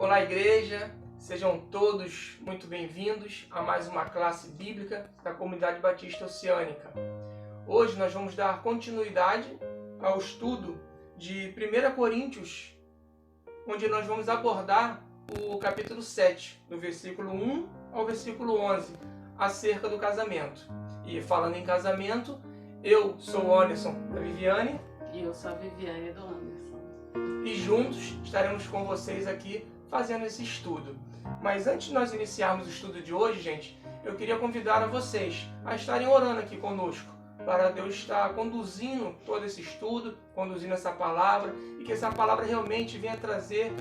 Olá, igreja! Sejam todos muito bem-vindos a mais uma classe bíblica da Comunidade Batista Oceânica. Hoje nós vamos dar continuidade ao estudo de 1 Coríntios, onde nós vamos abordar o capítulo 7, do versículo 1 ao versículo 11, acerca do casamento. E falando em casamento, eu sou o Anderson da Viviane. E eu sou a Viviane do Anderson. E juntos estaremos com vocês aqui fazendo esse estudo. Mas antes de nós iniciarmos o estudo de hoje, gente, eu queria convidar a vocês a estarem orando aqui conosco, para Deus estar conduzindo todo esse estudo, conduzindo essa palavra, e que essa palavra realmente venha trazer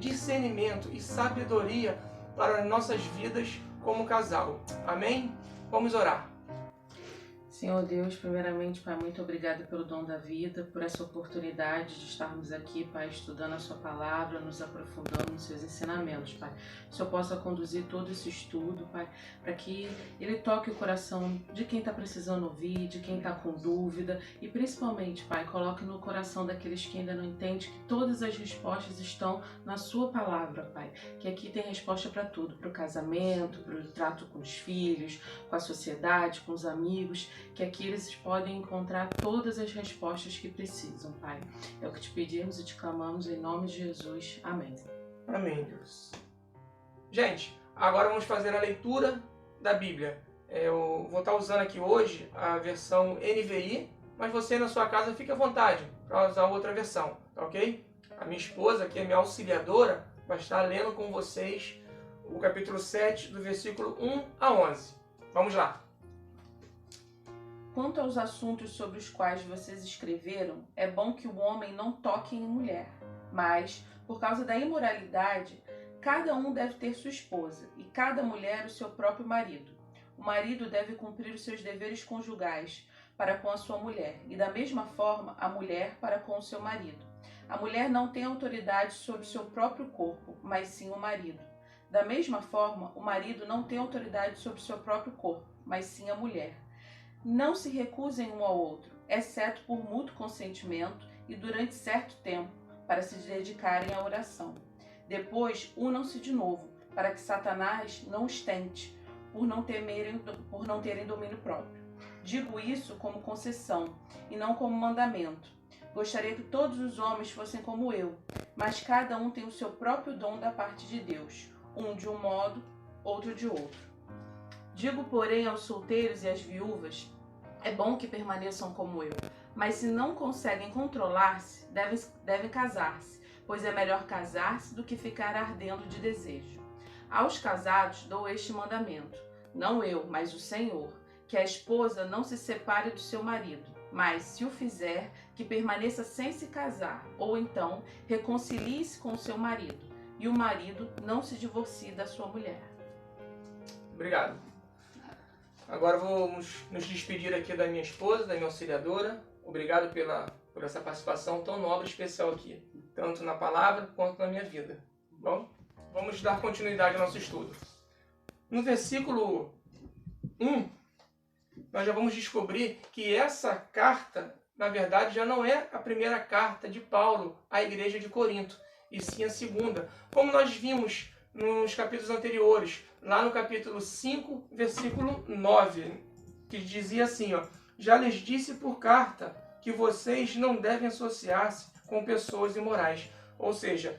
discernimento e sabedoria para nossas vidas como casal. Amém? Vamos orar. Senhor Deus, primeiramente, Pai, muito obrigada pelo dom da vida, por essa oportunidade de estarmos aqui, Pai, estudando a Sua palavra, nos aprofundando nos Seus ensinamentos, Pai. Que o Senhor possa conduzir todo esse estudo, Pai, para que Ele toque o coração de quem está precisando ouvir, de quem está com dúvida e, principalmente, Pai, coloque no coração daqueles que ainda não entendem que todas as respostas estão na Sua palavra, Pai. Que aqui tem resposta para tudo, para o casamento, para o trato com os filhos, com a sociedade, com os amigos, que aqui eles podem encontrar todas as respostas que precisam, Pai. É o que te pedimos e te clamamos em nome de Jesus. Amém. Amém, Deus. Gente, agora vamos fazer a leitura da Bíblia. Eu vou estar usando aqui hoje a versão NVI, mas você na sua casa fique à vontade para usar outra versão, tá ok? A minha esposa, que é minha auxiliadora, vai estar lendo com vocês o capítulo 7, do versículo 1 a 11. Vamos lá. Quanto aos assuntos sobre os quais vocês escreveram, é bom que o homem não toque em mulher, mas, por causa da imoralidade, cada um deve ter sua esposa e cada mulher o seu próprio marido. O marido deve cumprir os seus deveres conjugais para com a sua mulher e, da mesma forma, a mulher para com o seu marido. A mulher não tem autoridade sobre o seu próprio corpo, mas sim o marido. Da mesma forma, o marido não tem autoridade sobre o seu próprio corpo, mas sim a mulher. Não se recusem um ao outro, exceto por mútuo consentimento e durante certo tempo, para se dedicarem à oração. Depois, unam-se de novo, para que Satanás não os tente, por não terem domínio próprio. Digo isso como concessão, e não como mandamento. Gostaria que todos os homens fossem como eu, mas cada um tem o seu próprio dom da parte de Deus, um de um modo, outro de outro. Digo, porém, aos solteiros e às viúvas, é bom que permaneçam como eu, mas se não conseguem controlar-se, devem casar-se, pois é melhor casar-se do que ficar ardendo de desejo. Aos casados dou este mandamento, não eu, mas o Senhor, que a esposa não se separe do seu marido, mas, se o fizer, que permaneça sem se casar, ou então reconcilie-se com o seu marido, e o marido não se divorcie da sua mulher. Obrigado. Agora vamos nos despedir aqui da minha esposa, da minha auxiliadora. Obrigado por essa participação tão nobre e especial aqui, tanto na palavra quanto na minha vida. Bom, vamos dar continuidade ao nosso estudo. No versículo 1, nós já vamos descobrir que essa carta, na verdade, já não é a primeira carta de Paulo à igreja de Corinto, e sim a segunda. Como nós vimos nos capítulos anteriores, lá no capítulo 5, versículo 9, que dizia assim, ó: já lhes disse por carta que vocês não devem associar-se com pessoas imorais. Ou seja,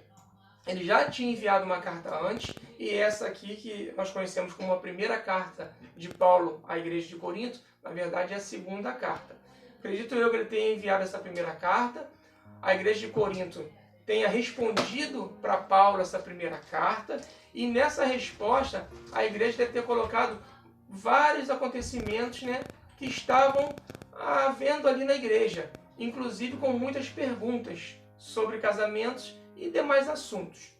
ele já tinha enviado uma carta antes, e essa aqui que nós conhecemos como a primeira carta de Paulo à igreja de Corinto, na verdade é a segunda carta. Acredito eu que ele tenha enviado essa primeira carta, a igreja de Corinto tenha respondido para Paulo essa primeira carta, e nessa resposta a igreja deve ter colocado vários acontecimentos, que estavam havendo ali na igreja, inclusive com muitas perguntas sobre casamentos e demais assuntos.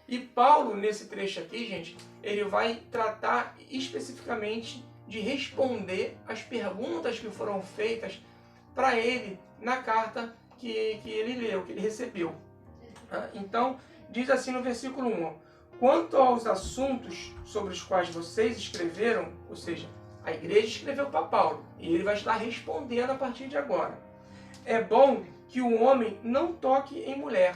E Paulo, nesse trecho aqui, gente, ele vai tratar especificamente de responder as perguntas que foram feitas para ele na carta que ele leu, que ele recebeu. Então, diz assim no versículo 1, quanto aos assuntos sobre os quais vocês escreveram, ou seja, a igreja escreveu para Paulo, e ele vai estar respondendo a partir de agora. É bom que o homem não toque em mulher.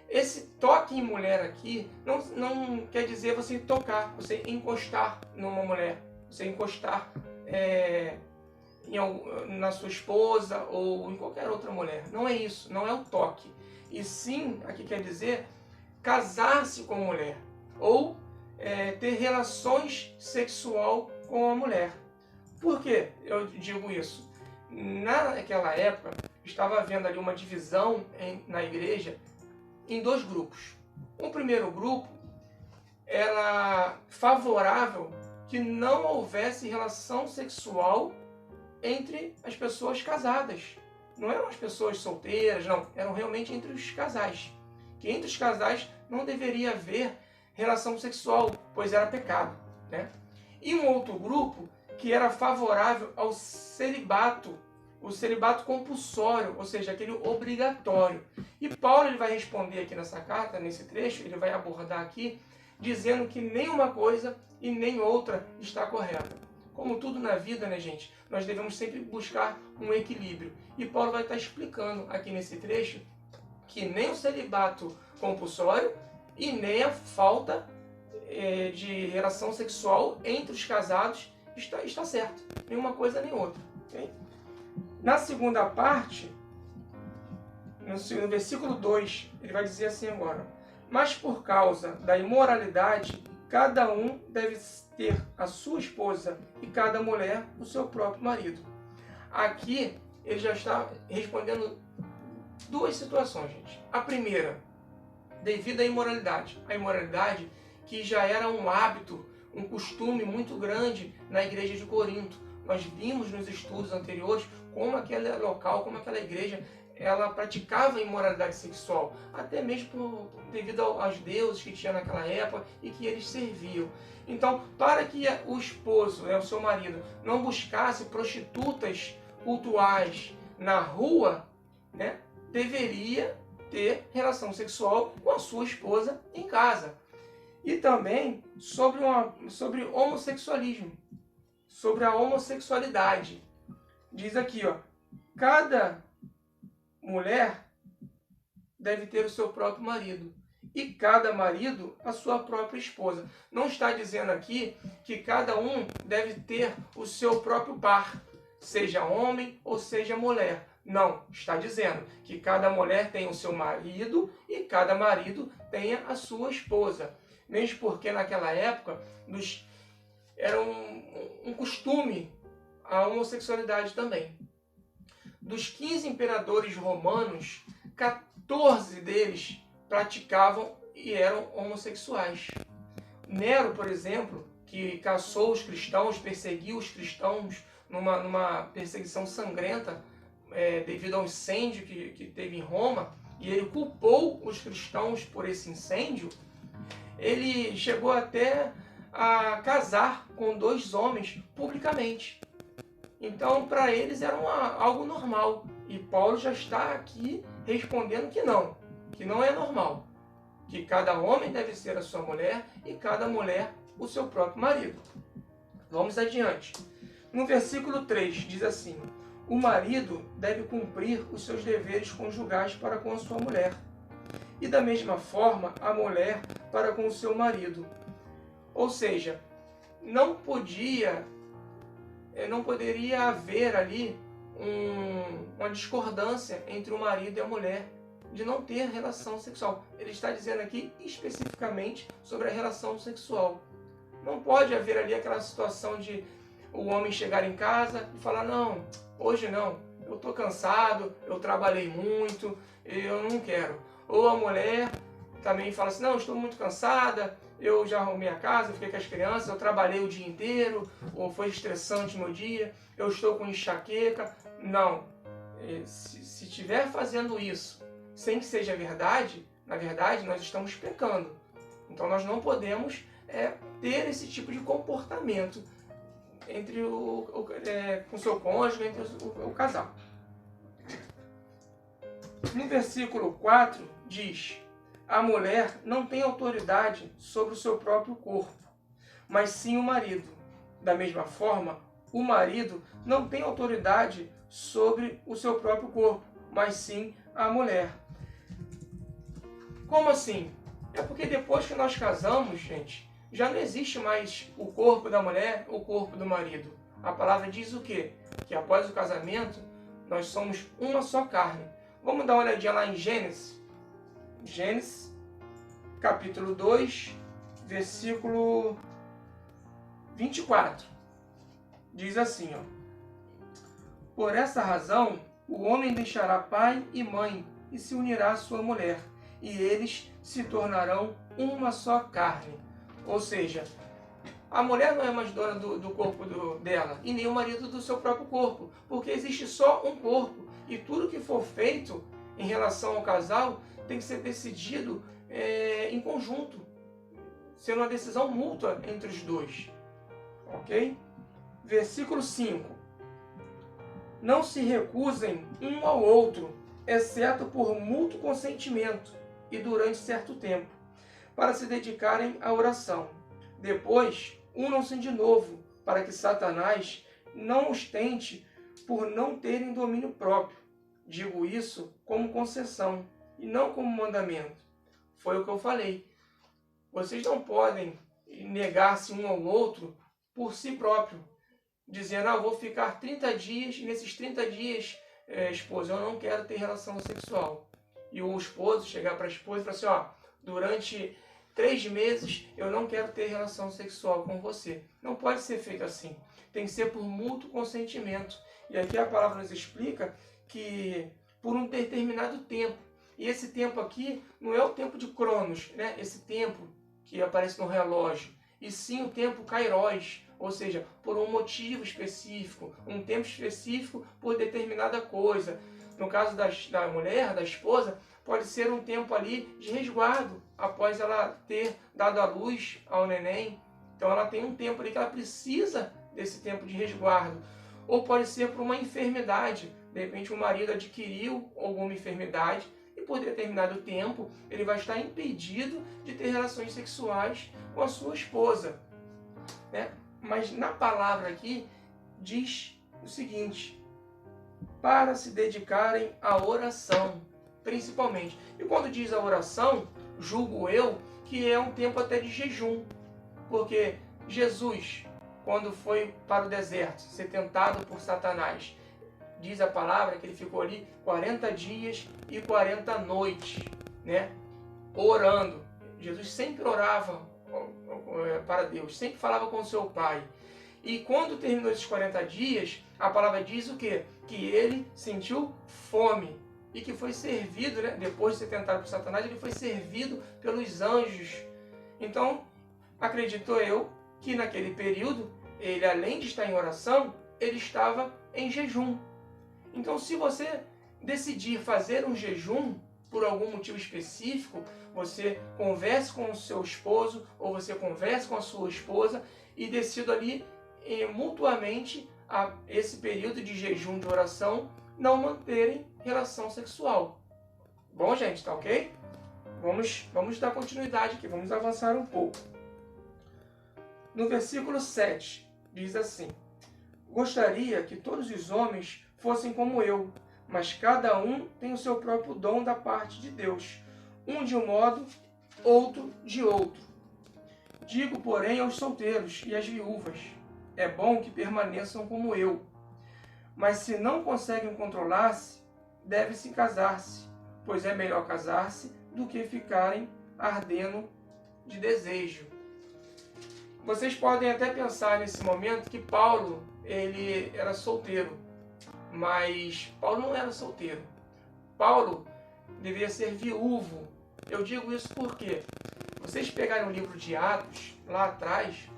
Esse toque em mulher aqui não quer dizer você tocar, você encostar numa mulher, você encostar na sua esposa ou em qualquer outra mulher. Não é isso, não é o toque. E sim, aqui quer dizer casar-se com a mulher ou ter relações sexual com a mulher. Por que eu digo isso? Naquela época, estava havendo ali uma divisão na igreja em dois grupos. O primeiro grupo era favorável que não houvesse relação sexual entre as pessoas casadas. Não eram as pessoas solteiras, não. Eram realmente entre os casais. Que entre os casais não deveria haver relação sexual, pois era pecado, né? E um outro grupo que era favorável ao celibato, o celibato compulsório, ou seja, aquele obrigatório. E Paulo ele vai responder aqui nessa carta, nesse trecho, ele vai abordar aqui, dizendo que nem uma coisa e nem outra está correta. Como tudo na vida, né, gente, nós devemos sempre buscar um equilíbrio. E Paulo vai estar explicando aqui nesse trecho que nem o celibato compulsório e nem a falta de relação sexual entre os casados está certo. Nenhuma coisa nem outra. Okay? Na segunda parte, no versículo 2, ele vai dizer assim agora: mas por causa da imoralidade, cada um deve ter a sua esposa e cada mulher o seu próprio marido. Aqui, ele já está respondendo duas situações, gente. A primeira, devido à imoralidade. A imoralidade que já era um hábito, um costume muito grande na igreja de Corinto. Nós vimos nos estudos anteriores como aquele local, como aquela igreja, ela praticava imoralidade sexual, até mesmo devido aos deuses que tinha naquela época e que eles serviam. Então, para que o esposo, o seu marido, não buscasse prostitutas cultuais na rua, né, deveria ter relação sexual com a sua esposa em casa. E também sobre homossexualismo, sobre a homossexualidade. Diz aqui, ó, cada mulher deve ter o seu próprio marido e cada marido a sua própria esposa. Não está dizendo aqui que cada um deve ter o seu próprio par, seja homem ou seja mulher. Não, está dizendo que cada mulher tem o seu marido e cada marido tenha a sua esposa. Mesmo porque naquela época era um costume a homossexualidade também. Dos 15 imperadores romanos, 14 deles praticavam e eram homossexuais. Nero, por exemplo, que caçou os cristãos, perseguiu os cristãos numa perseguição sangrenta devido ao incêndio que teve em Roma, e ele culpou os cristãos por esse incêndio. Ele chegou até a casar com 2 homens publicamente. Então, para eles era algo normal. E Paulo já está aqui respondendo que não é normal. Que cada homem deve ser a sua mulher e cada mulher o seu próprio marido. Vamos adiante. No versículo 3 diz assim: o marido deve cumprir os seus deveres conjugais para com a sua mulher. E da mesma forma, a mulher para com o seu marido. Ou seja, não poderia haver ali uma discordância entre o marido e a mulher de não ter relação sexual. Ele está dizendo aqui especificamente sobre a relação sexual. Não pode haver ali aquela situação de o homem chegar em casa e falar: não, hoje não, eu estou cansado, eu trabalhei muito, eu não quero. Ou a mulher também fala assim: não, estou muito cansada, eu já arrumei a casa, fiquei com as crianças, eu trabalhei o dia inteiro, ou foi estressante meu dia, eu estou com enxaqueca. Não, se estiver fazendo isso sem que seja verdade, na verdade nós estamos pecando. Então nós não podemos ter esse tipo de comportamento entre com seu cônjuge, entre o casal. No versículo 4 diz: a mulher não tem autoridade sobre o seu próprio corpo, mas sim o marido. Da mesma forma, o marido não tem autoridade sobre o seu próprio corpo, mas sim a mulher. Como assim? É porque depois que nós casamos, gente, já não existe mais o corpo da mulher, o corpo do marido. A palavra diz o quê? Que após o casamento, nós somos uma só carne. Vamos dar uma olhadinha lá em Gênesis. Gênesis, capítulo 2, versículo 24. Diz assim, ó. Por essa razão, o homem deixará pai e mãe e se unirá à sua mulher, e eles se tornarão uma só carne. Ou seja, a mulher não é mais dona do corpo dela, e nem o marido do seu próprio corpo, porque existe só um corpo, e tudo que for feito em relação ao casal tem que ser decidido em conjunto, sendo uma decisão mútua entre os dois. Ok? Versículo 5. Não se recusem um ao outro, exceto por mútuo consentimento e durante certo tempo, para se dedicarem à oração. Depois, unam-se de novo, para que Satanás não os tente por não terem domínio próprio. Digo isso como concessão e não como mandamento. Foi o que eu falei. Vocês não podem negar-se um ao outro por si próprio, dizendo, eu vou ficar 30 dias, e nesses 30 dias, esposa, eu não quero ter relação sexual. E o esposo chegar para a esposa e falar assim, durante 3 meses eu não quero ter relação sexual com você. Não pode ser feito assim. Tem que ser por mútuo consentimento. E aqui a palavra nos explica que por um determinado tempo. E esse tempo aqui não é o tempo de Cronos, né? Esse tempo que aparece no relógio. E sim o tempo Kairos, ou seja, por um motivo específico, um tempo específico por determinada coisa. No caso da mulher, da esposa, pode ser um tempo ali de resguardo, após ela ter dado a luz ao neném. Então ela tem um tempo ali que ela precisa desse tempo de resguardo. Ou pode ser por uma enfermidade. De repente o marido adquiriu alguma enfermidade e por determinado tempo ele vai estar impedido de ter relações sexuais com a sua esposa, né? Mas na palavra aqui diz o seguinte, para se dedicarem à oração, principalmente. E quando diz a oração, julgo eu que é um tempo até de jejum, porque Jesus, quando foi para o deserto, ser tentado por Satanás, diz a palavra que ele ficou ali 40 dias e 40 noites, né? Orando. Jesus sempre orava para Deus, sempre falava com o seu Pai. E quando terminou esses 40 dias, a palavra diz o quê? Que ele sentiu fome e que foi servido, né? Depois de ser tentado por Satanás, ele foi servido pelos anjos. Então, acredito eu que naquele período, ele além de estar em oração, ele estava em jejum. Então, se você decidir fazer um jejum por algum motivo específico, você converse com o seu esposo ou você converse com a sua esposa e decida ali mutuamente a esse período de jejum de oração não manterem relação sexual. Bom, gente, tá ok? Vamos dar continuidade aqui, vamos avançar um pouco. No versículo 7, diz assim, gostaria que todos os homens fossem como eu, mas cada um tem o seu próprio dom da parte de Deus, um de um modo, outro de outro. Digo, porém, aos solteiros e às viúvas, é bom que permaneçam como eu. Mas se não conseguem controlar-se, deve-se casar-se, pois é melhor casar-se do que ficarem ardendo de desejo. Vocês podem até pensar nesse momento que Paulo, ele era solteiro, mas Paulo não era solteiro. Paulo deveria ser viúvo. Eu digo isso porque vocês pegarem o livro de Atos, lá atrás,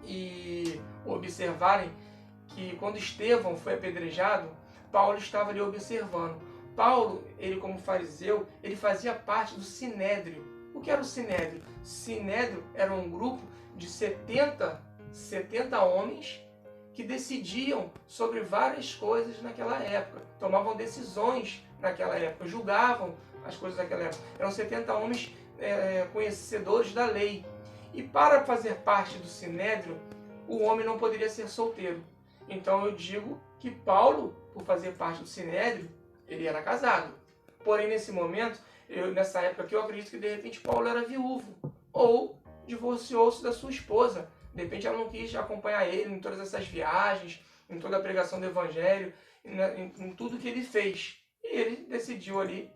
e observarem que quando Estevão foi apedrejado, Paulo estava ali observando. Paulo, ele como fariseu, ele fazia parte do Sinédrio. O que era o Sinédrio? Sinédrio era um grupo de 70 homens que decidiam sobre várias coisas naquela época, tomavam decisões naquela época, julgavam as coisas daquela época. Eram 70 homens conhecedores da lei. E para fazer parte do Sinédrio, o homem não poderia ser solteiro. Então eu digo que Paulo, por fazer parte do Sinédrio, ele era casado. Porém, nesse momento, Nessa época aqui, eu acredito que de repente Paulo era viúvo, ou divorciou-se da sua esposa. De repente ela não quis acompanhar ele em todas essas viagens, em toda a pregação do evangelho, em tudo que ele fez. E ele decidiu ali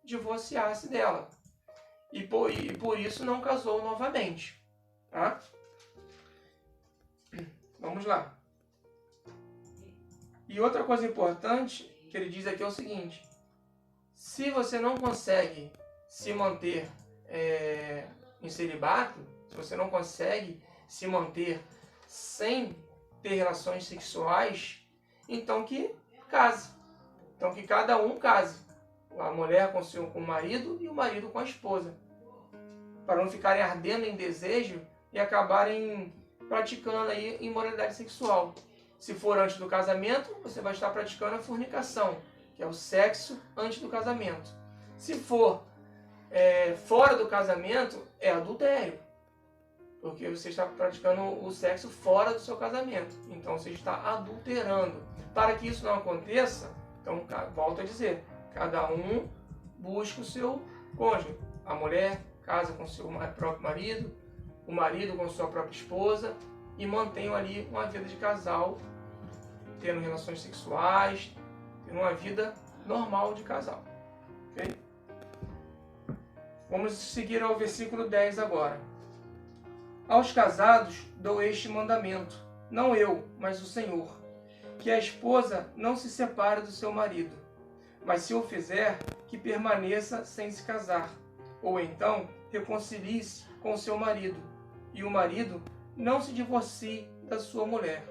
divorciar-se dela. E por isso não casou novamente. Tá? Vamos lá. E outra coisa importante que ele diz aqui é o seguinte: se você não consegue se manter em celibato, se você não consegue se manter sem ter relações sexuais, então que case. Então que cada um case. A mulher com o marido e o marido com a esposa. Para não ficarem ardendo em desejo e acabarem praticando aí imoralidade sexual. Se for antes do casamento, você vai estar praticando a fornicação, que é o sexo antes do casamento. Se for fora do casamento, é adultério. Porque você está praticando o sexo fora do seu casamento. Então você está adulterando. Para que isso não aconteça, então volto a dizer, cada um busca o seu cônjuge. A mulher casa com o seu próprio marido, o marido com sua própria esposa, e mantenham ali uma vida de casal, tendo relações sexuais, tendo uma vida normal de casal. Okay? Vamos seguir ao versículo 10 agora. Aos casados dou este mandamento, não eu, mas o Senhor, que a esposa não se separe do seu marido, mas se o fizer, que permaneça sem se casar, ou então reconcilie-se com seu marido, e o marido não se divorcie da sua mulher.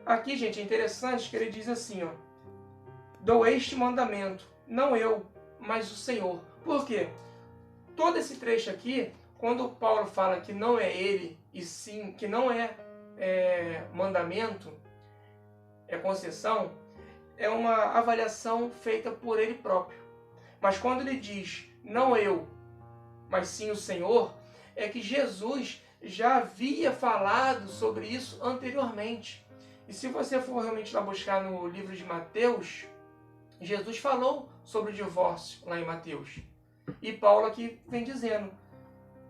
Aqui, gente, é interessante que ele diz assim, ó, dou este mandamento, não eu, mas o Senhor. Por quê? Todo esse trecho aqui, quando Paulo fala que não é ele, e sim, que não é mandamento, é concessão, é uma avaliação feita por ele próprio. Mas quando ele diz, não eu, mas sim o Senhor, é que Jesus já havia falado sobre isso anteriormente. E se você for realmente lá buscar no livro de Mateus, Jesus falou sobre o divórcio lá em Mateus. E Paulo aqui vem dizendo,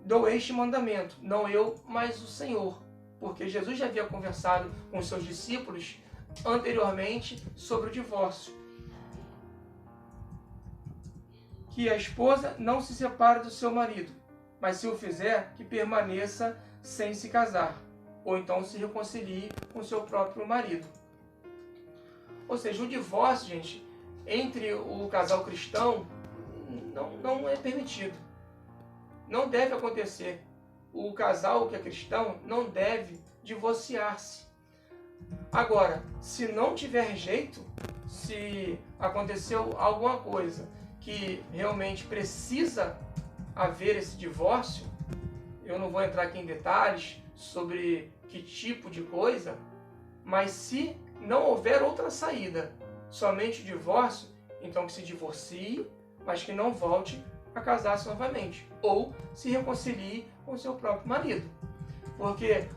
dou este mandamento, não eu, mas o Senhor. Porque Jesus já havia conversado com os seus discípulos anteriormente sobre o divórcio. Que a esposa não se separe do seu marido, mas se o fizer, que permaneça sem se casar, ou então se reconcilie com seu próprio marido. Ou seja, o divórcio, gente, entre o casal cristão não é permitido. Não deve acontecer. O casal que é cristão não deve divorciar-se. Agora, se não tiver jeito, se aconteceu alguma coisa que realmente precisa haver esse divórcio, eu não vou entrar aqui em detalhes sobre que tipo de coisa, mas se não houver outra saída, somente o divórcio, então que se divorcie, mas que não volte a casar-se novamente, ou se reconcilie com seu próprio marido. Porque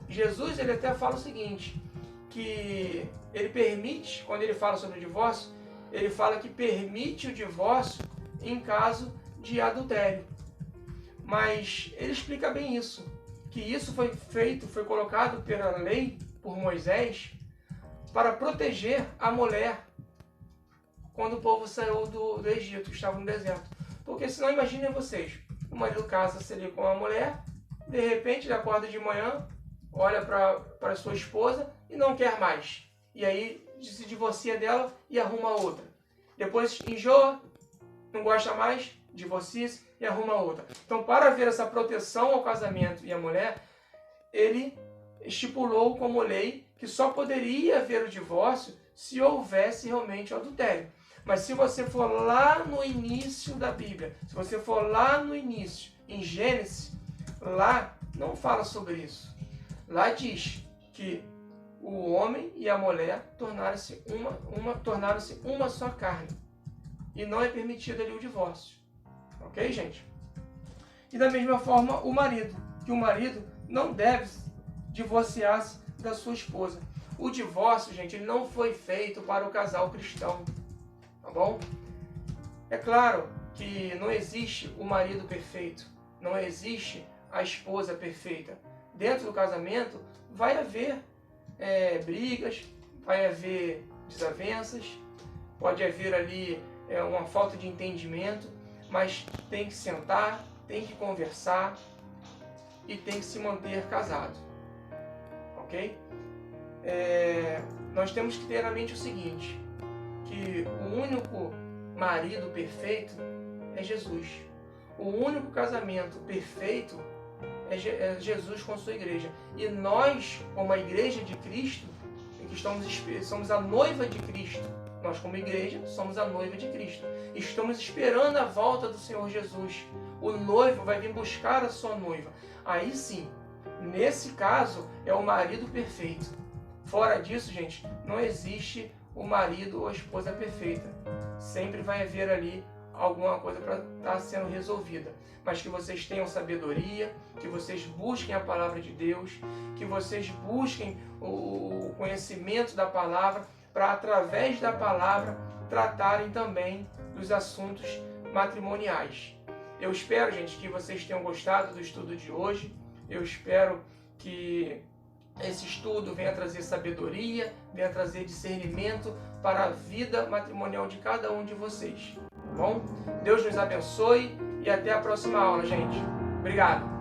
Jesus, ele até fala o seguinte, que ele permite, quando ele fala sobre o divórcio, ele fala que permite o divórcio em caso de adultério. Mas ele explica bem isso, que isso foi colocado pela lei, por Moisés, para proteger a mulher quando o povo saiu do Egito, que estava no deserto. Porque senão, imaginem vocês, o marido casa-se ali com a mulher, de repente ele acorda de manhã, olha para sua esposa e não quer mais. E aí se divorcia dela e arruma outra. Depois enjoa, não gosta mais, divorcia-se e arruma outra. Então, para haver essa proteção ao casamento e à mulher, ele estipulou como lei que só poderia haver o divórcio se houvesse realmente o adultério. Mas se você for lá no início da Bíblia, se você for lá no início, em Gênesis, lá não fala sobre isso. Lá diz que o homem e a mulher tornaram-se uma só carne. E não é permitido ali o divórcio. Ok, gente? E da mesma forma o marido, que o marido não deve divorciar-se da sua esposa. O divórcio, gente, ele não foi feito para o casal cristão. Tá bom? É claro que não existe o marido perfeito, não existe a esposa perfeita. Dentro do casamento vai haver brigas, vai haver desavenças, pode haver ali uma falta de entendimento, mas tem que sentar, tem que conversar e tem que se manter casado, ok? Nós temos que ter na mente o seguinte, que o único marido perfeito é Jesus. O único casamento perfeito é Jesus com sua igreja. E nós, como a igreja de Cristo, que somos a noiva de Cristo. Nós, como igreja, somos a noiva de Cristo. Estamos esperando a volta do Senhor Jesus. O noivo vai vir buscar a sua noiva. Aí sim, nesse caso, é o marido perfeito. Fora disso, gente, não existe o marido ou a esposa perfeita. Sempre vai haver ali alguma coisa para estar sendo resolvida. Mas que vocês tenham sabedoria, que vocês busquem a palavra de Deus, que vocês busquem o conhecimento da palavra, para através da palavra tratarem também dos assuntos matrimoniais. Eu espero, gente, que vocês tenham gostado do estudo de hoje. Eu espero que esse estudo venha trazer sabedoria, venha trazer discernimento para a vida matrimonial de cada um de vocês. Tá bom? Deus nos abençoe e até a próxima aula, gente. Obrigado!